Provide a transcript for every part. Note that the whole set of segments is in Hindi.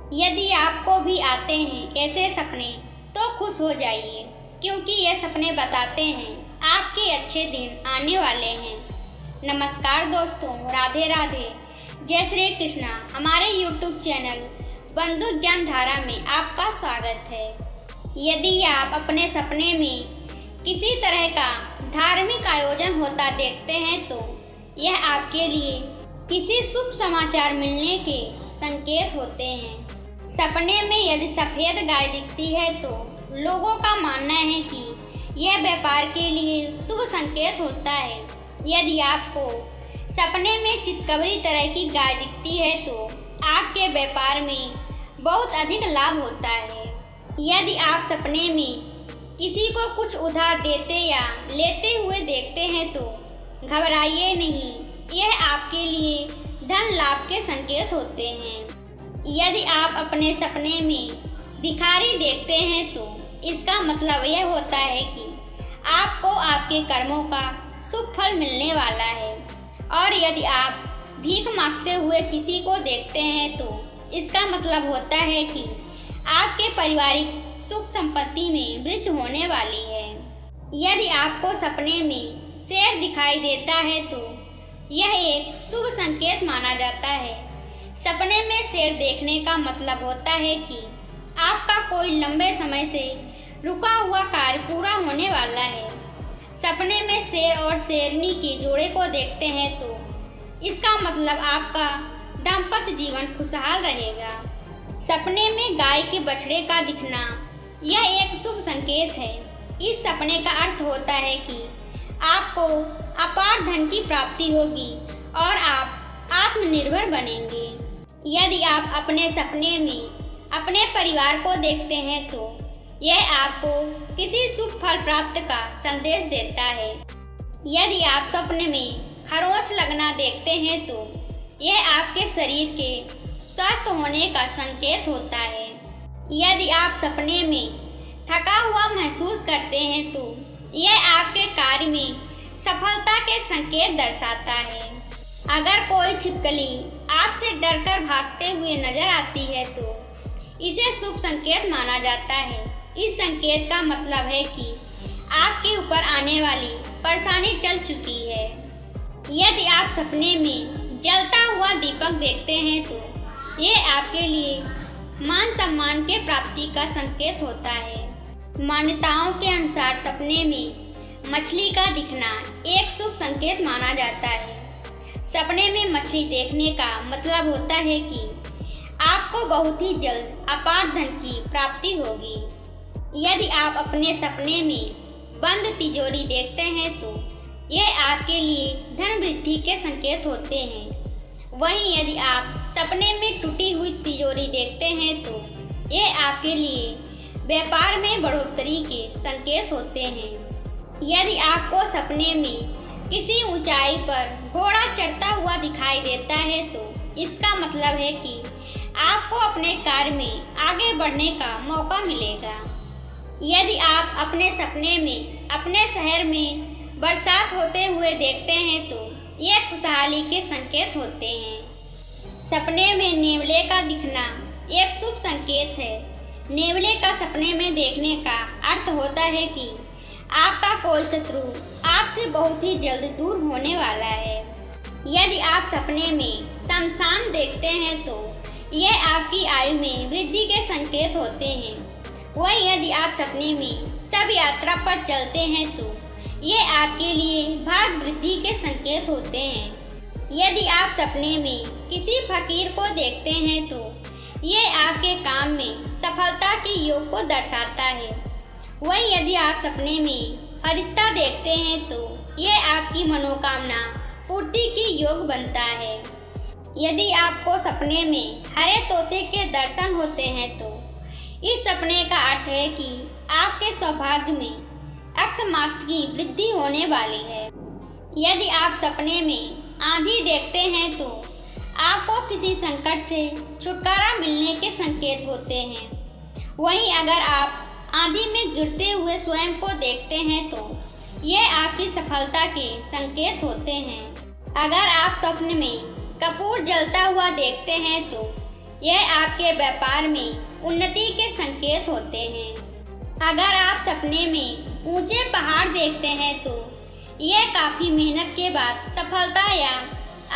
यदि आपको भी आते हैं ऐसे सपने तो खुश हो जाइए, क्योंकि ये सपने बताते हैं आपके अच्छे दिन आने वाले हैं। नमस्कार दोस्तों, राधे राधे, जय श्री कृष्णा। हमारे YouTube चैनल बंदूक ज्ञान धारा में आपका स्वागत है। यदि आप अपने सपने में किसी तरह का धार्मिक आयोजन होता देखते हैं तो यह आपके लिए किसी शुभ समाचार मिलने के संकेत होते हैं। सपने में यदि सफ़ेद गाय दिखती है तो लोगों का मानना है कि यह व्यापार के लिए शुभ संकेत होता है। यदि आपको सपने में चितकबरी तरह की गाय दिखती है तो आपके व्यापार में बहुत अधिक लाभ होता है। यदि आप सपने में किसी को कुछ उधार देते या लेते हुए देखते हैं तो घबराइए नहीं, यह आपके लिए धन लाभ के संकेत होते हैं। यदि आप अपने सपने में भिखारी देखते हैं तो इसका मतलब यह होता है कि आपको आपके कर्मों का शुभ फल मिलने वाला है। और यदि आप भीख मांगते हुए किसी को देखते हैं तो इसका मतलब होता है कि आपके पारिवारिक सुख संपत्ति में वृद्धि होने वाली है। यदि आपको सपने में शेर दिखाई देता है तो यह एक शुभ संकेत माना जाता है। सपने में शेर देखने का मतलब होता है कि आपका कोई लंबे समय से रुका हुआ कार्य पूरा होने वाला है। सपने में शेर और शेरनी के जोड़े को देखते हैं तो इसका मतलब आपका दाम्पत्य जीवन खुशहाल रहेगा। सपने में गाय के बछड़े का दिखना यह एक शुभ संकेत है। इस सपने का अर्थ होता है कि आपको अपार धन की प्राप्ति होगी और आप आत्मनिर्भर बनेंगे। यदि आप अपने सपने में अपने परिवार को देखते हैं तो यह आपको किसी शुभ फल प्राप्त का संदेश देता है। यदि आप सपने में खरोंच लगना देखते हैं तो यह आपके शरीर के स्वस्थ होने का संकेत होता है। यदि आप सपने में थका हुआ महसूस करते हैं तो यह आपके कार्य में सफलता के संकेत दर्शाता है। अगर कोई छिपकली आपसे डरकर भागते हुए नजर आती है तो इसे शुभ संकेत माना जाता है। इस संकेत का मतलब है कि आपके ऊपर आने वाली परेशानी टल चुकी है। यदि आप सपने में जलता हुआ दीपक देखते हैं तो ये आपके लिए मान सम्मान के प्राप्ति का संकेत होता है। मान्यताओं के अनुसार सपने में मछली का दिखना एक शुभ संकेत माना जाता है। सपने में मछली देखने का मतलब होता है कि आपको बहुत ही जल्द अपार धन की प्राप्ति होगी। यदि आप अपने सपने में बंद तिजोरी देखते हैं तो यह आपके लिए धन वृद्धि के संकेत होते हैं। वहीं यदि आप सपने में टूटी हुई तिजोरी देखते हैं तो यह आपके लिए व्यापार में बढ़ोतरी के संकेत होते हैं। यदि आपको सपने में किसी ऊंचाई पर घोड़ा चढ़ता हुआ दिखाई देता है तो इसका मतलब है कि आपको अपने कार्य में आगे बढ़ने का मौका मिलेगा। यदि आप अपने सपने में अपने शहर में बरसात होते हुए देखते हैं तो ये खुशहाली के संकेत होते हैं। सपने में नेवले का दिखना एक शुभ संकेत है। नेवले का सपने में देखने का अर्थ होता है कि आपका कोई शत्रु आपसे बहुत ही जल्द दूर होने वाला है। यदि आप सपने में शमशान देखते हैं तो यह आपकी आयु में वृद्धि के संकेत होते हैं। वहीं यदि आप सपने में शव यात्रा पर चलते हैं तो यह आपके लिए भाग वृद्धि के संकेत होते हैं। यदि आप सपने में किसी फकीर को देखते हैं तो यह आपके काम में सफलता के योग को दर्शाता है। वहीं यदि आप सपने में फरिश्ता देखते हैं तो यह आपकी मनोकामना पूर्ति के योग बनता है। यदि आपको सपने में हरे तोते के दर्शन होते हैं तो इस सपने का अर्थ है कि आपके सौभाग्य में अकस्मात की वृद्धि होने वाली है। यदि आप सपने में आंधी देखते हैं तो आपको किसी संकट से छुटकारा मिलने के संकेत होते हैं। वहीं अगर आप आंधी में गिरते हुए स्वयं को देखते हैं तो यह आपकी सफलता के संकेत होते हैं। अगर आप स्वप्न में कपूर जलता हुआ देखते हैं तो यह आपके व्यापार में उन्नति के संकेत होते हैं। अगर आप सपने में ऊंचे पहाड़ देखते हैं तो यह काफ़ी मेहनत के बाद सफलता या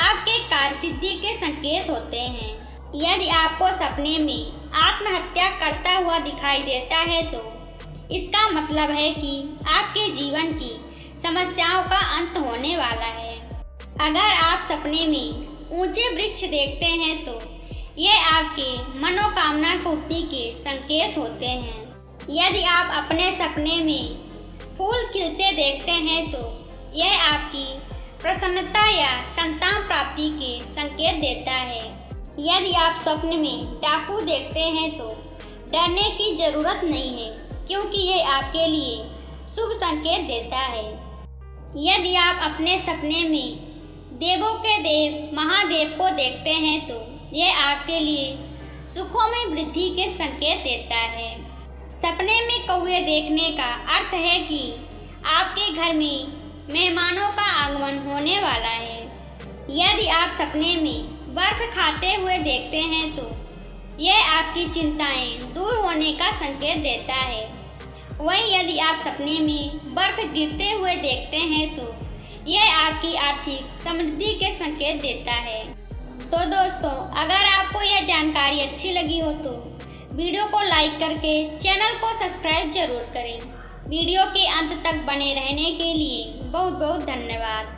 आपके कार्यसिद्धि के संकेत होते हैं। यदि आपको सपने में आत्महत्या करता हुआ दिखाई देता है तो इसका मतलब है कि आपके जीवन की समस्याओं का अंत होने वाला है। अगर आप सपने में ऊंचे वृक्ष देखते हैं तो यह आपके मनोकामना पूर्ति के संकेत होते हैं। यदि आप अपने सपने में फूल खिलते देखते हैं तो यह आपकी प्रसन्नता या संतान प्राप्ति के संकेत देता है। यदि आप स्वप्न में डाकू देखते हैं तो डरने की जरूरत नहीं है, क्योंकि यह आपके लिए शुभ संकेत देता है। यदि आप अपने सपने में देवों के देव महादेव को देखते हैं तो यह आपके लिए सुखों में वृद्धि के संकेत देता है। सपने में कौवे देखने का अर्थ है कि आपके घर में मेहमानों का आगमन होने वाला है। यदि आप सपने में बर्फ खाते हुए देखते हैं तो यह आपकी चिंताएं दूर होने का संकेत देता है। वहीं यदि आप सपने में बर्फ गिरते हुए देखते हैं तो यह आपकी आर्थिक समृद्धि के संकेत देता है। तो दोस्तों, अगर आपको यह जानकारी अच्छी लगी हो तो वीडियो को लाइक करके चैनल को सब्सक्राइब जरूर करें। वीडियो के अंत तक बने रहने के लिए बहुत बहुत धन्यवाद।